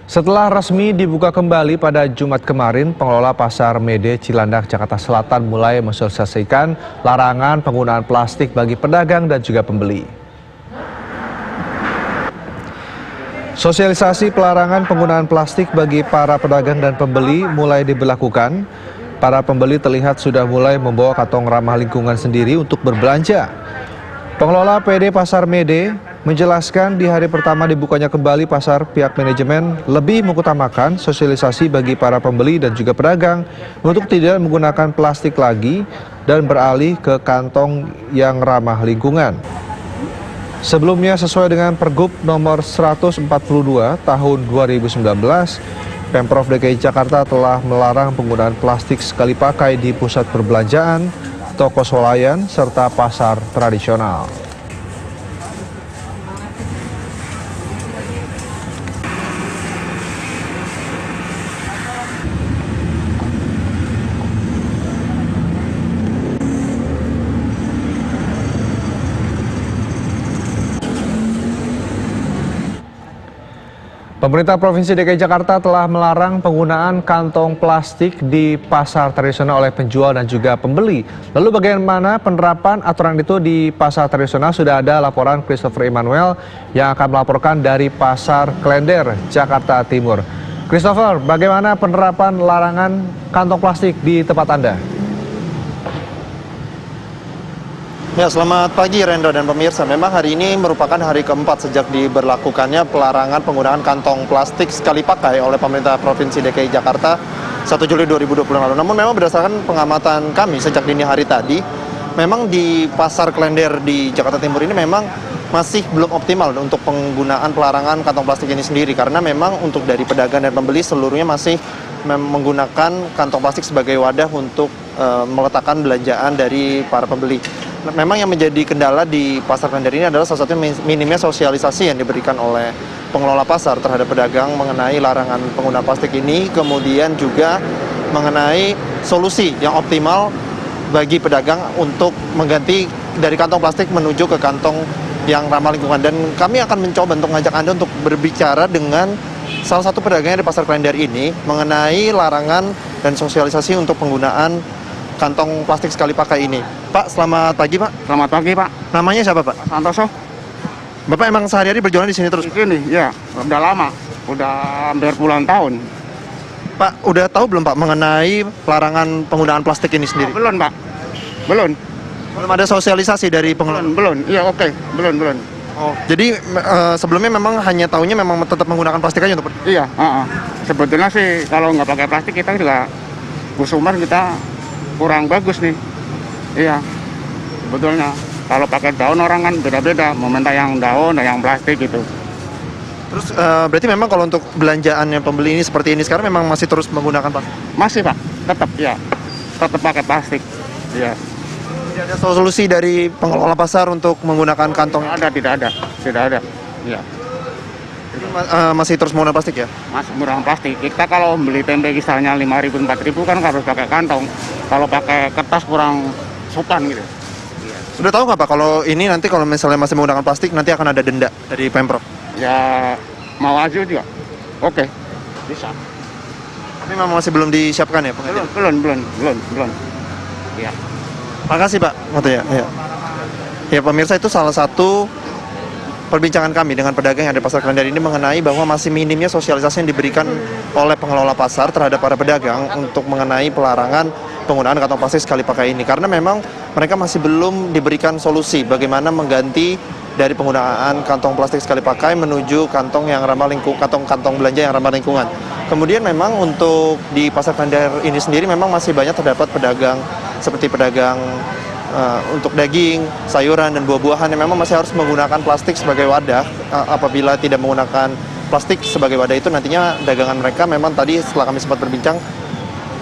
Setelah resmi dibuka kembali pada Jumat kemarin, pengelola Pasar Mede Cilandak, Jakarta Selatan mulai mensosialisasikan larangan penggunaan plastik bagi pedagang dan juga pembeli. Sosialisasi pelarangan penggunaan plastik bagi para pedagang dan pembeli mulai diberlakukan. Para pembeli terlihat sudah mulai membawa kantong ramah lingkungan sendiri untuk berbelanja. Pengelola PD Pasar Mede menjelaskan di hari pertama dibukanya kembali pasar, pihak manajemen lebih mengutamakan sosialisasi bagi para pembeli dan juga pedagang untuk tidak menggunakan plastik lagi dan beralih ke kantong yang ramah lingkungan. Sebelumnya, sesuai dengan Pergub nomor 142 tahun 2019, Pemprov DKI Jakarta telah melarang penggunaan plastik sekali pakai di pusat perbelanjaan, toko swalayan, serta pasar tradisional. Pemerintah Provinsi DKI Jakarta telah melarang penggunaan kantong plastik di pasar tradisional oleh penjual dan juga pembeli. Lalu bagaimana penerapan aturan itu di pasar tradisional? Sudah ada laporan Christopher Emmanuel yang akan melaporkan dari Pasar Klender, Jakarta Timur. Christopher, bagaimana penerapan larangan kantong plastik di tempat Anda? Ya, selamat pagi Rendra dan pemirsa. Memang hari ini merupakan hari keempat sejak diberlakukannya pelarangan penggunaan kantong plastik sekali pakai oleh pemerintah Provinsi DKI Jakarta 1 Juli 2020 lalu. Namun memang berdasarkan pengamatan kami sejak dini hari tadi, memang di Pasar Klender di Jakarta Timur ini memang masih belum optimal untuk penggunaan pelarangan kantong plastik ini sendiri. Karena memang untuk dari pedagang dan pembeli seluruhnya masih menggunakan kantong plastik sebagai wadah untuk meletakkan belanjaan dari para pembeli. Memang yang menjadi kendala di Pasar Klender ini adalah salah satunya minimnya sosialisasi yang diberikan oleh pengelola pasar terhadap pedagang mengenai larangan penggunaan plastik ini, kemudian juga mengenai solusi yang optimal bagi pedagang untuk mengganti dari kantong plastik menuju ke kantong yang ramah lingkungan. Dan kami akan mencoba untuk mengajak Anda untuk berbicara dengan salah satu pedagangnya di Pasar Klender ini mengenai larangan dan sosialisasi untuk penggunaan kantong plastik sekali pakai ini. Pak, selamat pagi Pak. Selamat pagi Pak. Namanya siapa Pak? Santoso. Bapak emang sehari-hari berjualan di sini terus? Di sini, ya. Udah lama. Udah hampir puluhan tahun. Pak, udah tahu belum Pak mengenai larangan penggunaan plastik ini sendiri? Belum Pak. Belum. Belum ada sosialisasi dari pengelola? Belum. Iya, oke. Belum. Oh, jadi sebelumnya memang hanya tahunya memang tetap menggunakan plastik aja untuk... Iya, sebetulnya sih kalau nggak pakai plastik kita juga Kusumar kita kurang bagus nih. Iya, sebetulnya kalau pakai daun orang kan beda-beda, mau minta yang daun dan yang plastik gitu. Terus berarti memang kalau untuk belanjaannya pembeli ini seperti ini sekarang memang masih terus menggunakan plastik? Masih Pak, tetap ya, tetap pakai plastik. Iya. Tidak ada solusi dari pengelola pasar untuk menggunakan kantong? Tidak ada. Iya. Jadi masih terus menggunakan plastik ya? Masih menggunakan plastik. Kita kalau beli tempe misalnya 5.000, 4.000 kan harus pakai kantong. Kalau pakai kertas kurang sopan gitu. Sudah tahu nggak Pak kalau ini nanti kalau misalnya masih menggunakan plastik nanti akan ada denda dari Pemprov? Ya mau aja juga. Oke. Bisa. Ini memang masih belum disiapkan ya pengajian? Belum. Ya. Makasih Pak. Ya. Ya pemirsa, itu salah satu perbincangan kami dengan pedagang yang ada di Pasar Klender ini mengenai bahwa masih minimnya sosialisasi yang diberikan oleh pengelola pasar terhadap para pedagang untuk mengenai pelarangan penggunaan kantong plastik sekali pakai ini. Karena memang mereka masih belum diberikan solusi bagaimana mengganti dari penggunaan kantong plastik sekali pakai menuju kantong yang ramah lingkungan, kantong belanja yang ramah lingkungan. Kemudian memang untuk di Pasar Klender ini sendiri memang masih banyak terdapat pedagang seperti pedagang untuk daging, sayuran, dan buah-buahan yang memang masih harus menggunakan plastik sebagai wadah. Apabila tidak menggunakan plastik sebagai wadah itu nantinya dagangan mereka memang tadi setelah kami sempat berbincang,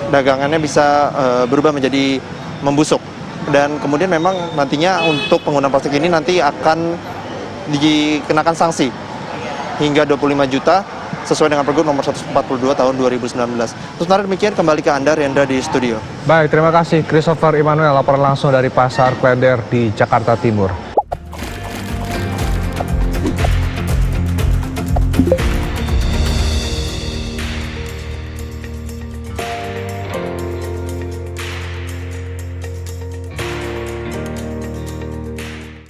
dagangannya bisa berubah menjadi membusuk. Dan kemudian memang nantinya untuk penggunaan plastik ini nanti akan dikenakan sanksi hingga 25 juta sesuai dengan Pergub nomor 142 tahun 2019. Sementara demikian, kembali ke Anda, Rendra, di studio. Baik, terima kasih Christopher Emmanuel, laporan langsung dari Pasar Klender di Jakarta Timur.